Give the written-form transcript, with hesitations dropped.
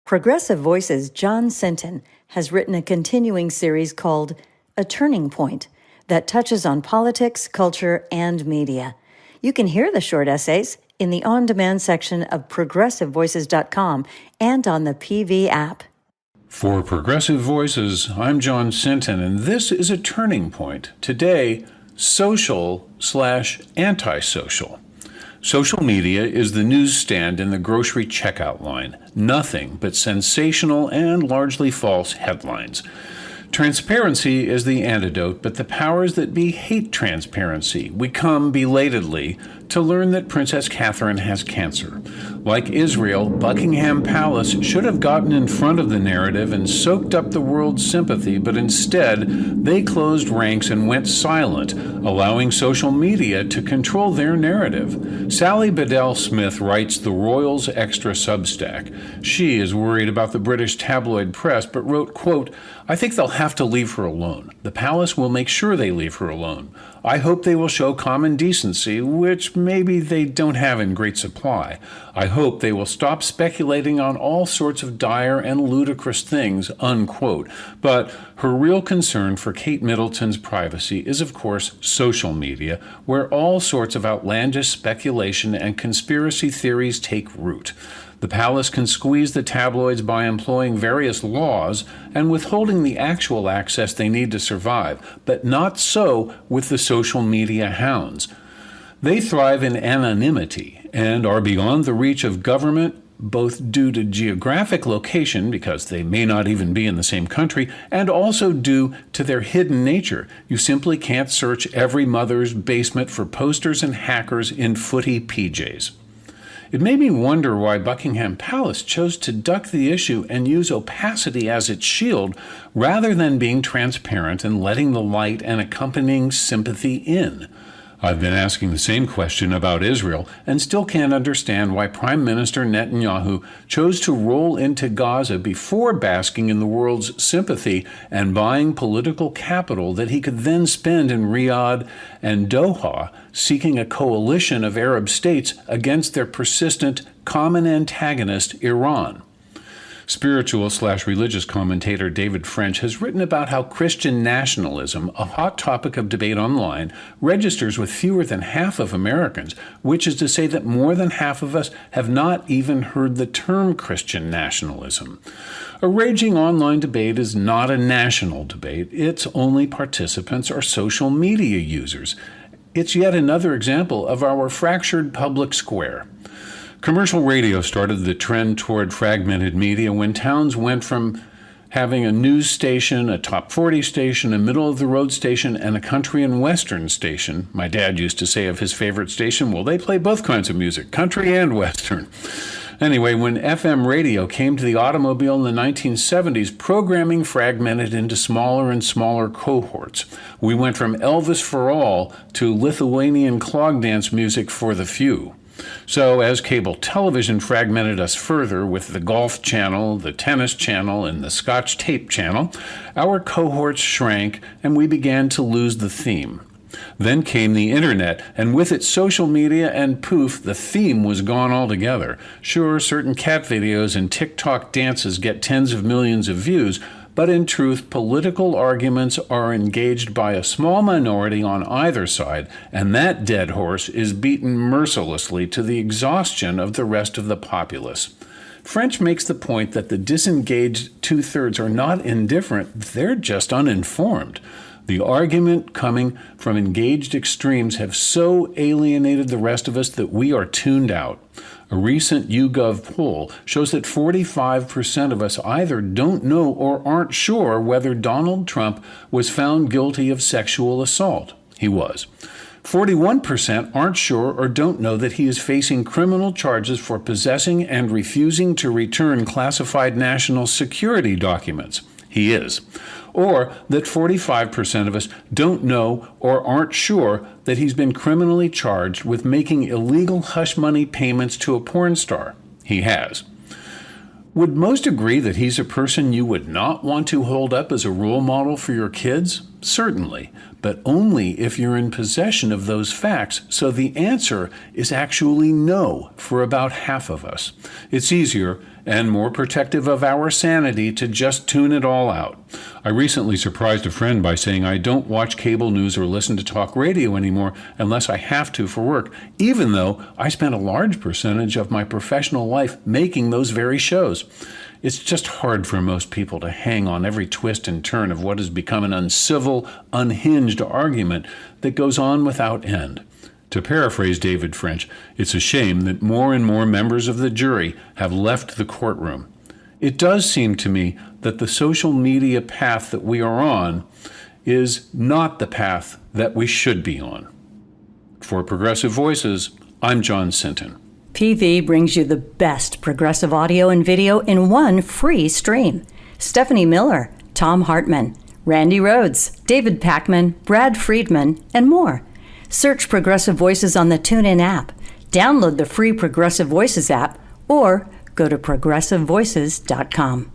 Progressive Voices' John Sinton has written a continuing series called A Turning Point that touches on politics, culture, and media. You can hear the short essays in the on-demand section of progressivevoices.com and on the PV app. For Progressive Voices, I'm John Sinton, and this is A Turning Point. Today, social/antisocial. Social media is the newsstand in the grocery checkout line. Nothing but sensational and largely false headlines. Transparency is the antidote, but the powers that be hate transparency. We come belatedly to learn that Princess Catherine has cancer. Like Israel, Buckingham Palace should have gotten in front of the narrative and soaked up the world's sympathy, but instead they closed ranks and went silent, allowing social media to control their narrative. Sally Bedell Smith writes the Royals Extra Substack. She is worried about the British tabloid press, but wrote, quote, "I think they'll have to leave her alone. The palace will make sure they leave her alone. I hope they will show common decency, which maybe they don't have in great supply. I hope they will stop speculating on all sorts of dire and ludicrous things," unquote. But her real concern for Kate Middleton's privacy is, of course, social media, where all sorts of outlandish speculation and conspiracy theories take root. The palace can squeeze the tabloids by employing various laws and withholding the actual access they need to survive, but not so with the social media hounds. They thrive in anonymity and are beyond the reach of government, both due to geographic location, because they may not even be in the same country, and also due to their hidden nature. You simply can't search every mother's basement for posters and hackers in footy PJs. It made me wonder why Buckingham Palace chose to duck the issue and use opacity as its shield rather than being transparent and letting the light and accompanying sympathy in. I've been asking the same question about Israel and still can't understand why Prime Minister Netanyahu chose to roll into Gaza before basking in the world's sympathy and buying political capital that he could then spend in Riyadh and Doha, seeking a coalition of Arab states against their persistent common antagonist, Iran. Spiritual/religious commentator David French has written about how Christian nationalism, a hot topic of debate online, registers with fewer than half of Americans, which is to say that more than half of us have not even heard the term Christian nationalism. A raging online debate is not a national debate. Its only participants are social media users. It's yet another example of our fractured public square. Commercial radio started the trend toward fragmented media when towns went from having a news station, a top 40 station, a middle-of-the-road station, and a country and western station. My dad used to say of his favorite station, well, they play both kinds of music, country and western. Anyway, when FM radio came to the automobile in the 1970s, programming fragmented into smaller and smaller cohorts. We went from Elvis for all to Lithuanian clog dance music for the few. So as cable television fragmented us further with the Golf Channel, the Tennis Channel, and the Scotch Tape Channel, our cohorts shrank and we began to lose the theme. Then came the internet, and with its social media, and poof, the theme was gone altogether. Sure, certain cat videos and TikTok dances get tens of millions of views, but in truth, political arguments are engaged by a small minority on either side, and that dead horse is beaten mercilessly to the exhaustion of the rest of the populace. French makes the point that the disengaged two-thirds are not indifferent, they're just uninformed. The argument coming from engaged extremes have so alienated the rest of us that we are tuned out. A recent YouGov poll shows that 45% of us either don't know or aren't sure whether Donald Trump was found guilty of sexual assault. He was. 41% aren't sure or don't know that he is facing criminal charges for possessing and refusing to return classified national security documents. He is. Or that 45% of us don't know or aren't sure that he's been criminally charged with making illegal hush money payments to a porn star. He has. Would most agree that he's a person you would not want to hold up as a role model for your kids? Certainly, but only if you're in possession of those facts, so the answer is actually no for about half of us. It's easier and more protective of our sanity to just tune it all out. I recently surprised a friend by saying I don't watch cable news or listen to talk radio anymore unless I have to for work, even though I spent a large percentage of my professional life making those very shows. It's just hard for most people to hang on every twist and turn of what has become an uncivil, unhinged argument that goes on without end. To paraphrase David French, it's a shame that more and more members of the jury have left the courtroom. It does seem to me that the social media path that we are on is not the path that we should be on. For Progressive Voices, I'm John Sinton. PV brings you the best progressive audio and video in one free stream. Stephanie Miller, Tom Hartman, Randy Rhodes, David Packman, Brad Friedman, and more. Search Progressive Voices on the TuneIn app, download the free Progressive Voices app, or go to progressivevoices.com.